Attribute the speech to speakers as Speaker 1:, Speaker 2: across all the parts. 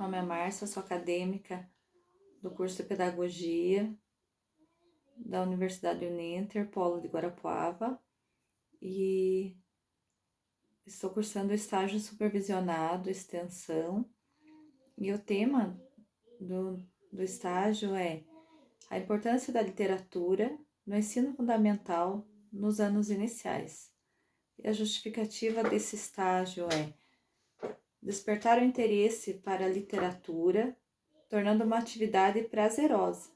Speaker 1: nome é Márcia, sou acadêmica do curso de Pedagogia da Universidade Uninter, Polo de Guarapuava, e estou cursando estágio supervisionado, extensão, e o tema do estágio é a importância da literatura no ensino fundamental nos anos iniciais. E a justificativa desse estágio é despertar o interesse para a literatura, tornando uma atividade prazerosa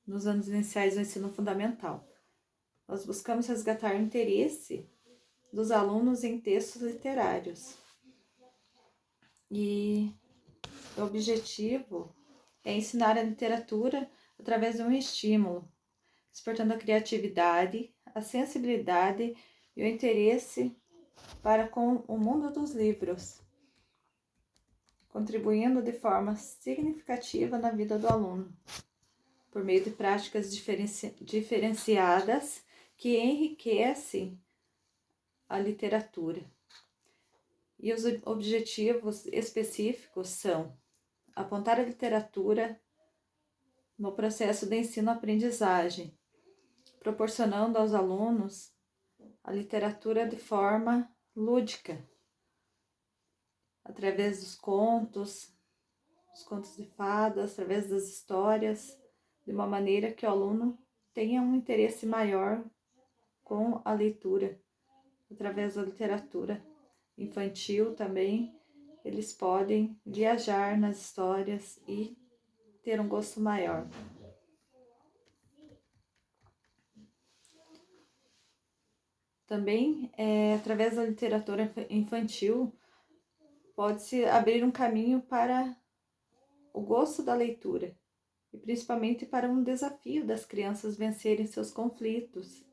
Speaker 1: nos anos iniciais do ensino fundamental. Nós buscamos resgatar o interesse dos alunos em textos literários. E o objetivo é ensinar a literatura através de um estímulo, despertando a criatividade, a sensibilidade e o interesse para com o mundo dos livros, contribuindo de forma significativa na vida do aluno, por meio de práticas diferenciadas que enriquecem a literatura. E os objetivos específicos são apontar a literatura no processo de ensino-aprendizagem, proporcionando aos alunos a literatura de forma lúdica, através dos contos de fadas, através das histórias, de uma maneira que o aluno tenha um interesse maior com a leitura. Através da literatura infantil também, eles podem viajar nas histórias e ter um gosto maior. Também, através da literatura infantil, pode-se abrir um caminho para o gosto da leitura, e principalmente para um desafio das crianças vencerem seus conflitos,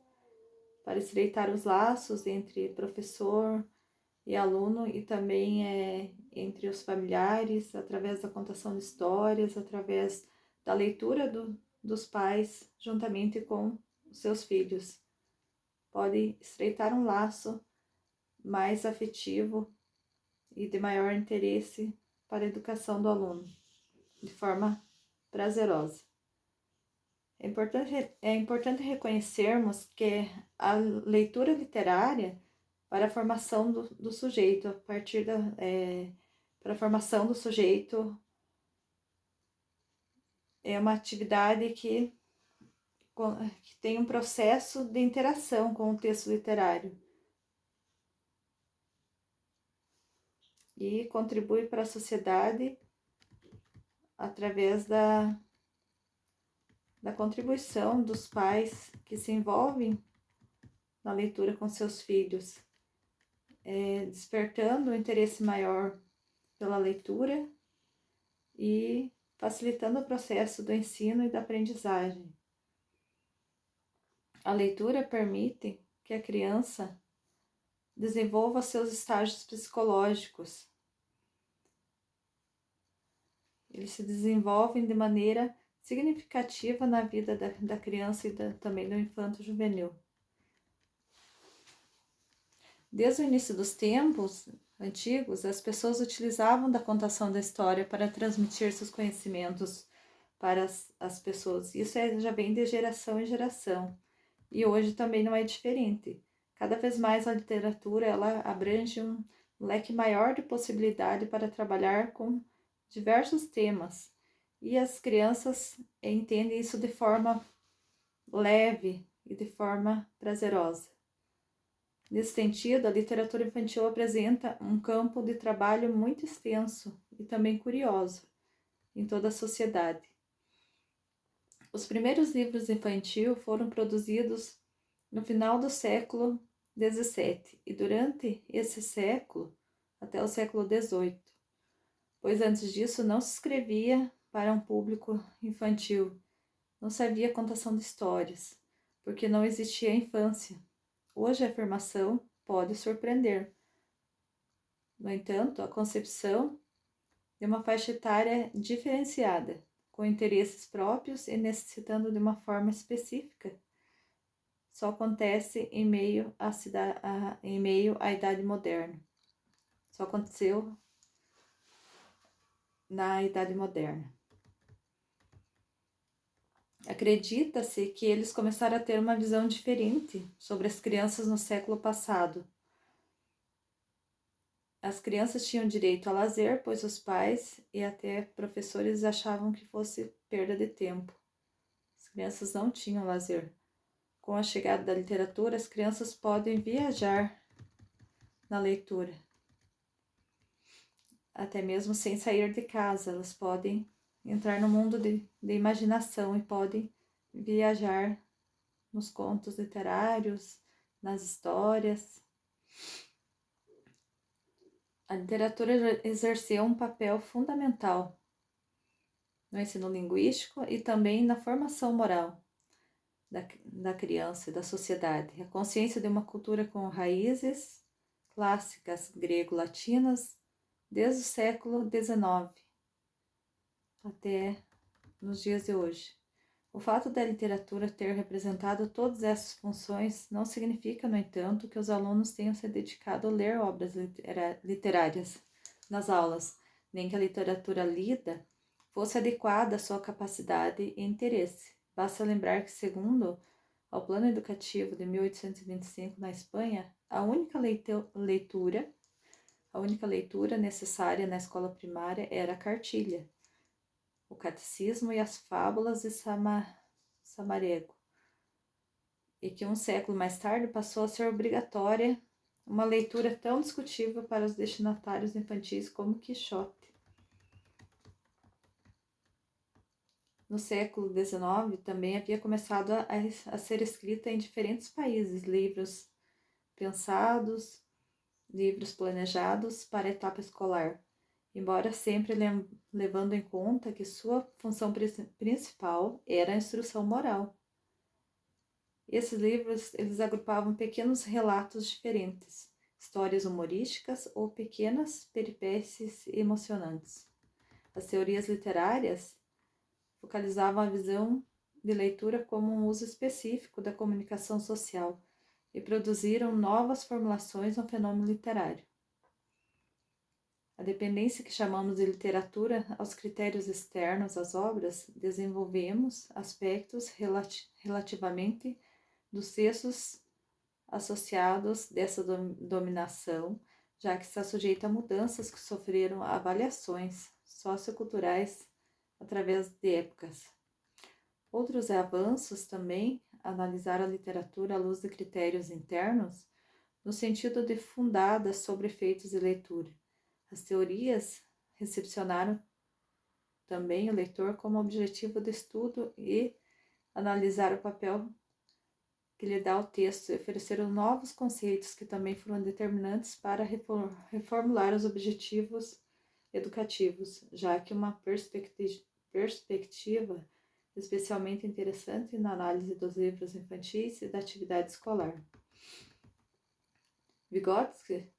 Speaker 1: para estreitar os laços entre professor e aluno e também entre os familiares, através da contação de histórias, através da leitura dos pais juntamente com os seus filhos. Pode estreitar um laço mais afetivo e de maior interesse para a educação do aluno, de forma prazerosa. É importante reconhecermos que a leitura literária para a formação do sujeito, para a formação do sujeito, é uma atividade que tem um processo de interação com o texto literário e contribui para a sociedade através da contribuição dos pais que se envolvem na leitura com seus filhos, despertando um interesse maior pela leitura e facilitando o processo do ensino e da aprendizagem. A leitura permite que a criança desenvolva seus estágios psicológicos. Eles se desenvolvem de maneira significativa na vida da criança e também do infanto juvenil. Desde o início dos tempos antigos, as pessoas utilizavam da contação da história para transmitir seus conhecimentos para as pessoas. Isso já vem de geração em geração. E hoje também não é diferente. Cada vez mais a literatura ela abrange um leque maior de possibilidade para trabalhar com diversos temas. E as crianças entendem isso de forma leve e de forma prazerosa. Nesse sentido, a literatura infantil apresenta um campo de trabalho muito extenso e também curioso em toda a sociedade. Os primeiros livros infantis foram produzidos no final do século XVII e durante esse século até o século XVIII, pois antes disso não se escrevia para um público infantil, não se havia contação de histórias, porque não existia a infância. Hoje a afirmação pode surpreender. No entanto, a concepção de uma faixa etária diferenciada, com interesses próprios e necessitando de uma forma específica, só acontece em meio à Idade Moderna. Só aconteceu na Idade Moderna. Acredita-se que eles começaram a ter uma visão diferente sobre as crianças no século passado. As crianças tinham direito a lazer, pois os pais e até professores achavam que fosse perda de tempo. As crianças não tinham lazer. Com a chegada da literatura, as crianças podem viajar na leitura. Até mesmo sem sair de casa, elas podem entrar no mundo de imaginação e podem viajar nos contos literários, nas histórias. A literatura exerceu um papel fundamental no ensino linguístico e também na formação moral da criança e da sociedade. A consciência de uma cultura com raízes clássicas grego-latinas desde o século XIX até nos dias de hoje. O fato da literatura ter representado todas essas funções não significa, no entanto, que os alunos tenham se dedicado a ler obras literárias nas aulas, nem que a literatura lida fosse adequada à sua capacidade e interesse. Basta lembrar que, segundo o Plano Educativo de 1825 na Espanha, a única leitura necessária na escola primária era a cartilha, o catecismo e as fábulas de Samarego, e que um século mais tarde passou a ser obrigatória uma leitura tão discutível para os destinatários infantis como Quixote. No século XIX também havia começado a ser escrita em diferentes países livros pensados, livros planejados para a etapa escolar, embora sempre levando em conta que sua função principal era a instrução moral. Esses livros eles agrupavam pequenos relatos diferentes, histórias humorísticas ou pequenas peripécias emocionantes. As teorias literárias focalizavam a visão de leitura como um uso específico da comunicação social e produziram novas formulações no fenômeno literário. A dependência que chamamos de literatura aos critérios externos às obras, desenvolvemos aspectos relativamente dos cestos associados dessa dominação, já que está sujeita a mudanças que sofreram avaliações socioculturais através de épocas. Outros avanços também analisaram a literatura à luz de critérios internos, no sentido de fundada sobre efeitos de leitura. As teorias recepcionaram também o leitor como objetivo de estudo e analisar o papel que lhe dá o texto e ofereceram novos conceitos que também foram determinantes para reformular os objetivos educativos, já que uma perspectiva especialmente interessante na análise dos livros infantis e da atividade escolar. Vygotsky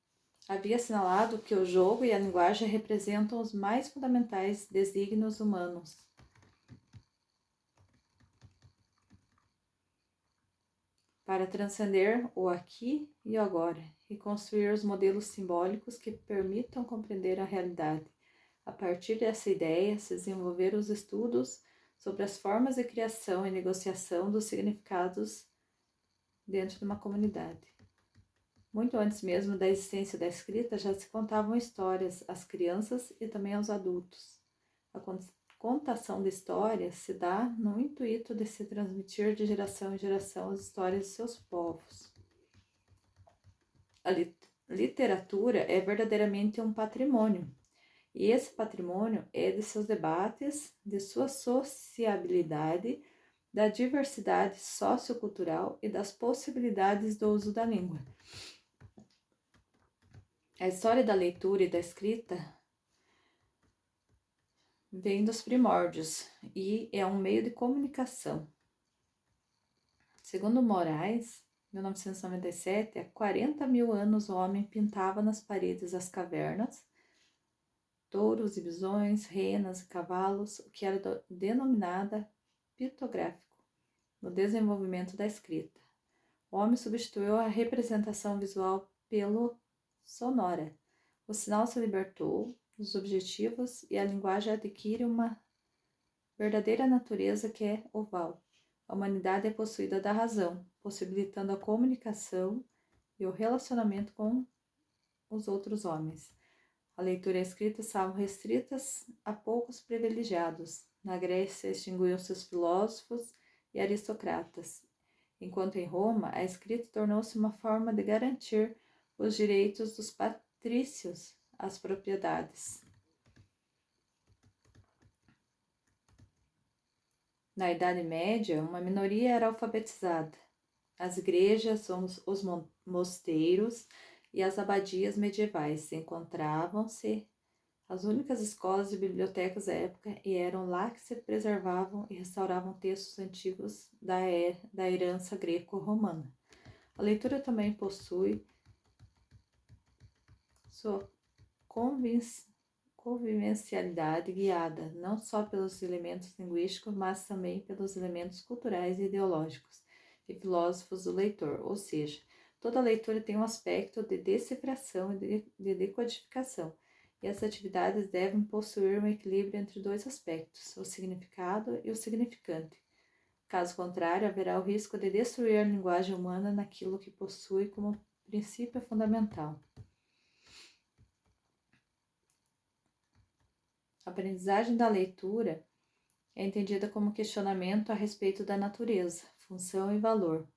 Speaker 1: havia assinalado que o jogo e a linguagem representam os mais fundamentais desígnios humanos. Para transcender o aqui e o agora e construir os modelos simbólicos que permitam compreender a realidade. A partir dessa ideia, se desenvolveram os estudos sobre as formas de criação e negociação dos significados dentro de uma comunidade. Muito antes mesmo da existência da escrita, já se contavam histórias às crianças e também aos adultos. A contação de histórias se dá no intuito de se transmitir de geração em geração as histórias de seus povos. A literatura é verdadeiramente um patrimônio, e esse patrimônio é de seus debates, de sua sociabilidade, da diversidade sociocultural e das possibilidades do uso da língua. A história da leitura e da escrita vem dos primórdios e é um meio de comunicação. Segundo Moraes, 1997, há 40 mil anos o homem pintava nas paredes das cavernas touros e bisões, renas e cavalos, o que era denominada pictográfico, no desenvolvimento da escrita. O homem substituiu a representação visual pelo sonora. O sinal se libertou dos objetivos e a linguagem adquire uma verdadeira natureza que é oval. A humanidade é possuída da razão, possibilitando a comunicação e o relacionamento com os outros homens. A leitura e a escrita estavam restritas a poucos privilegiados. Na Grécia extinguiam-se os filósofos e aristocratas, enquanto em Roma a escrita tornou-se uma forma de garantir os direitos dos patrícios às propriedades. Na Idade Média, uma minoria era alfabetizada. As igrejas, os mosteiros e as abadias medievais encontravam-se as únicas escolas e bibliotecas da época e eram lá que se preservavam e restauravam textos antigos da herança greco-romana. A leitura também possui sua convivencialidade guiada não só pelos elementos linguísticos, mas também pelos elementos culturais e ideológicos e filósofos do leitor, ou seja, toda leitura tem um aspecto de decifração e de decodificação, e as atividades devem possuir um equilíbrio entre dois aspectos, o significado e o significante. Caso contrário, haverá o risco de destruir a linguagem humana naquilo que possui como princípio fundamental. A aprendizagem da leitura é entendida como questionamento a respeito da natureza, função e valor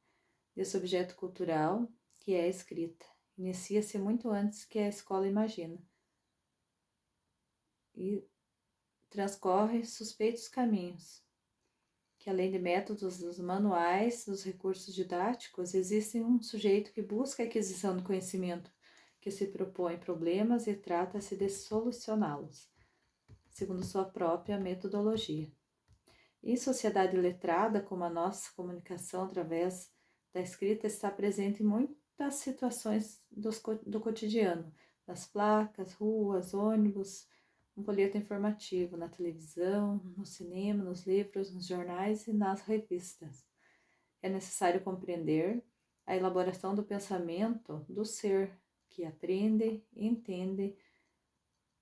Speaker 1: desse objeto cultural que é a escrita. Inicia-se muito antes que a escola imagina e transcorre suspeitos caminhos, que além de métodos dos manuais, dos recursos didáticos, existe um sujeito que busca a aquisição do conhecimento, que se propõe problemas e trata-se de solucioná-los, segundo sua própria metodologia. Em sociedade letrada, como a nossa, comunicação através da escrita está presente em muitas situações do cotidiano, nas placas, ruas, ônibus, um folheto informativo, na televisão, no cinema, nos livros, nos jornais e nas revistas. É necessário compreender a elaboração do pensamento do ser, que aprende, entende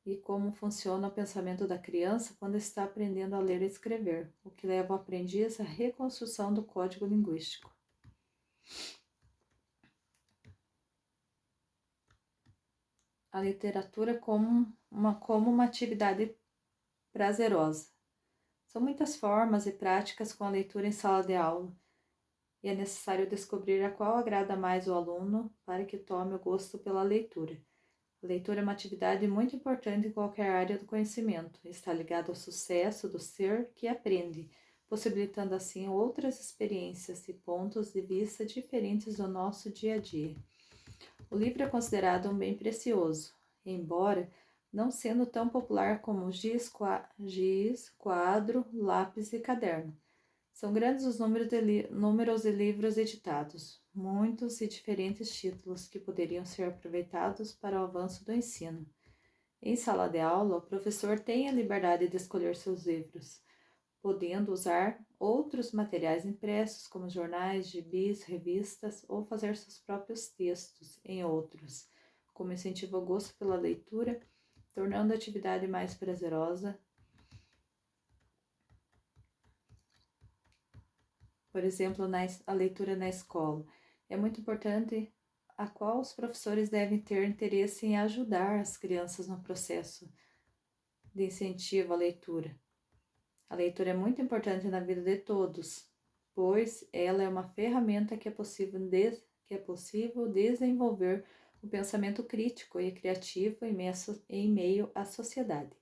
Speaker 1: e como funciona o pensamento da criança quando está aprendendo a ler e escrever, o que leva o aprendiz à reconstrução do código linguístico. A literatura como uma atividade prazerosa. São muitas formas e práticas com a leitura em sala de aula, e é necessário descobrir a qual agrada mais o aluno para que tome o gosto pela leitura. A leitura é uma atividade muito importante em qualquer área do conhecimento. Está ligada ao sucesso do ser que aprende, possibilitando assim outras experiências e pontos de vista diferentes do nosso dia a dia. O livro é considerado um bem precioso, embora não sendo tão popular como giz, quadro, lápis e caderno. São grandes os números de livros editados, muitos e diferentes títulos que poderiam ser aproveitados para o avanço do ensino. Em sala de aula, o professor tem a liberdade de escolher seus livros, podendo usar outros materiais impressos, como jornais, gibis, revistas, ou fazer seus próprios textos em outros, como incentivo ao gosto pela leitura, tornando a atividade mais prazerosa. Por exemplo, a leitura na escola. É muito importante a qual os professores devem ter interesse em ajudar as crianças no processo de incentivo à leitura. A leitura é muito importante na vida de todos, pois ela é uma ferramenta que é possível desenvolver o pensamento crítico e criativo em meio à sociedade.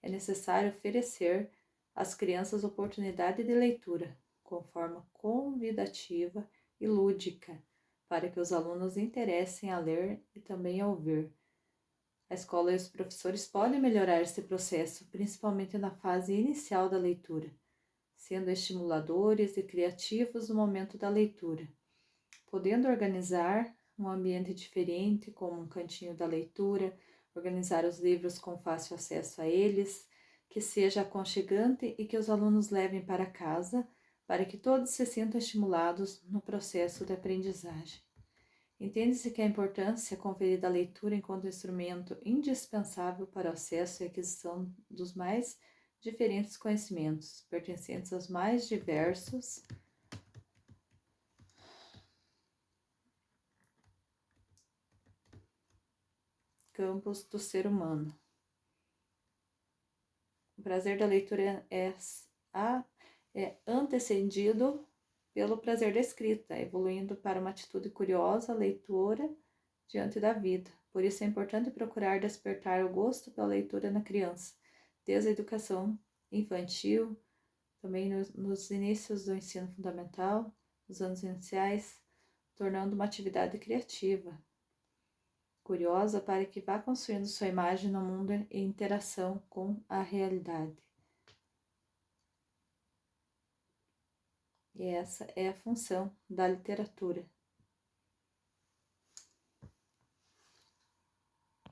Speaker 1: É necessário oferecer às crianças oportunidade de leitura, com forma convidativa e lúdica, para que os alunos interessem a ler e também a ouvir. A escola e os professores podem melhorar esse processo, principalmente na fase inicial da leitura, sendo estimuladores e criativos no momento da leitura, podendo organizar um ambiente diferente, como um cantinho da leitura, organizar os livros com fácil acesso a eles, que seja aconchegante e que os alunos levem para casa, para que todos se sintam estimulados no processo de aprendizagem. Entende-se que a importância conferida à leitura enquanto instrumento indispensável para o acesso e aquisição dos mais diferentes conhecimentos, pertencentes aos mais diversos campos do ser humano. O prazer da leitura é antecedido pelo prazer da escrita, evoluindo para uma atitude curiosa, leitora, diante da vida. Por isso é importante procurar despertar o gosto pela leitura na criança, desde a educação infantil, também nos inícios do ensino fundamental, nos anos iniciais, tornando uma atividade criativa, curiosa, para que vá construindo sua imagem no mundo em interação com a realidade. E essa é a função da literatura,